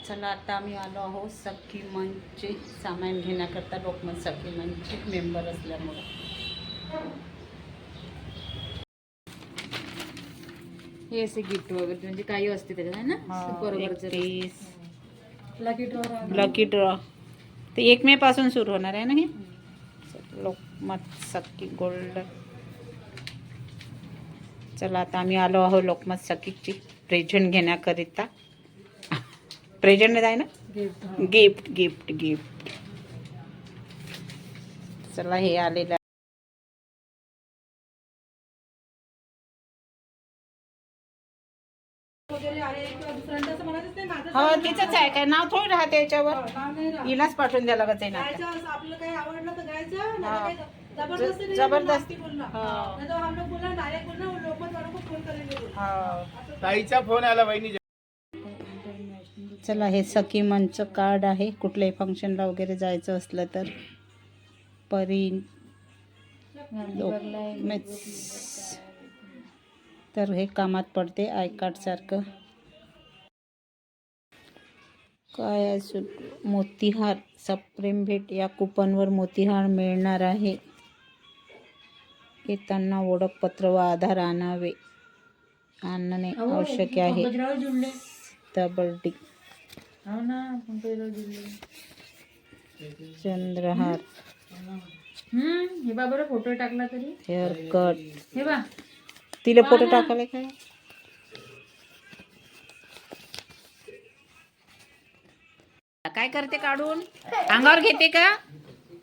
चला आता आम्ही आलो आहोत सखी मंचचे सामान घेण्याकरता. लोकमत सखी मंचचे मेंबर असल्यामुळे हे असे गिफ्ट वगैरे म्हणजे काही असते त्याच्यात आहे ना. बरोबर. लकी ड्रॉ ते 1 मे पासून सुरू होणार आहे ना हे. लोकमत सखी गोल्ड. चला आता आम्ही आलो आहोत लोकमत सखीची प्रेझेंट घेण्याकरिता. प्रेझेंट आहे ना, गिफ्ट गिफ्ट गिफ्ट. चला हे आलेलं हो तिचंच आहे. काय नाव थोडी राहते याच्यावर. हिलाच पाठवून द्या लागत आहे ना. आपलं काही आवडलं तर गायचं, नाही तर काही जबरदस्ती ताईचा फोन आला वहिनी. चला हे सखी मंचचं कार्ड आहे. कुठल्याही फंक्शनला वगैरे जायचं असलं तर परी तर हे कामात पडते आय कार्ड सारखं. काय मोतीहार सप्रेम भेट या कुपनवर मोतीहार मिळणार आहे. येताना ओळखपत्र व आधार आणणे आवश्यक आहे. Double tick. चंद्रहार. हे बा बरं फोटो टाकला तरी. Haircut. हे बा तिला फोटो टाकायला काय. काय करते काढून अंगावर घेते का.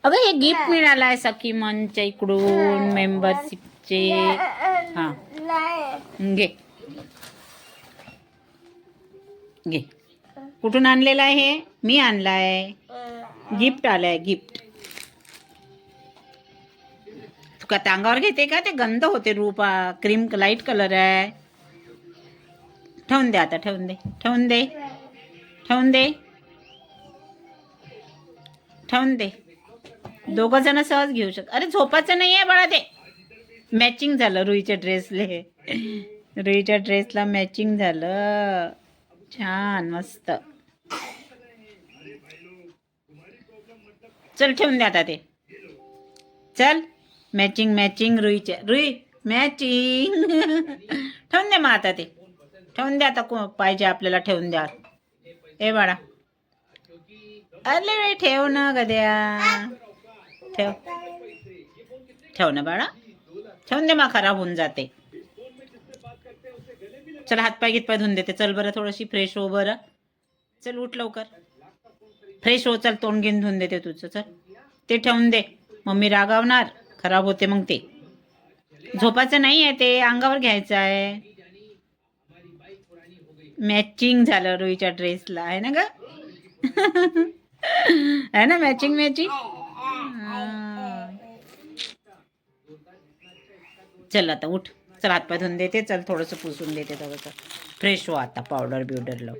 अगं हे गिफ्ट मिळालं आहे सखी मंचच्या इकडून मेंबरशिपचे. हा घे घे. कुठून आणलेलं आहे हे. मी आणलाय. गिफ्ट आलंय गिफ्ट. तू का अंगावर घेते का. ते गंध होते. रूप क्रीम लाईट कलर आहे. ठेवून दे आता. ठेवून दे ठेवून दे ठेवून दे ठेवून दे. 2 जण सहज घेऊ शकत. अरे झोपाचं नाही आहे बाळा. ते मॅचिंग झालं रुईच्या ड्रेसले. रुईच्या ड्रेसला मॅचिंग झालं. छान मस्त. चल ठेवून दे आता ते. चल मॅचिंग मॅचिंग रुईच्या रुई मॅचिंग. ठेवून दे मग आता ते. ठेवून दे आता. पाहिजे आपल्याला ठेवून द्या. ए बाळा. अरे ठेव ना गद्या. ठेव ठेव ना बाळा. ठेवून दे मग खराब होऊन जाते. चल हातपाय गीतपाय धुवून देते. चल बरं थोडीशी फ्रेश हो बरं. चल उठ लवकर फ्रेश हो. चल तोंड घेऊन धुवून देते तुझं. चल ते ठेवून दे. मम्मी रागावणार. खराब होते मग ते. झोपाचं नाही आहे ते. अंगावर घ्यायचं आहे. मॅचिंग झालं रुईच्या ड्रेसला आहे ना ग. आहे ना मॅचिंग मॅचिंग. चल आता उठ. चल हातपाय धुवून देते. चल थोडंसं पुसून देते. थोडंसं फ्रेश हो आता. पावडर बिवडर लाव.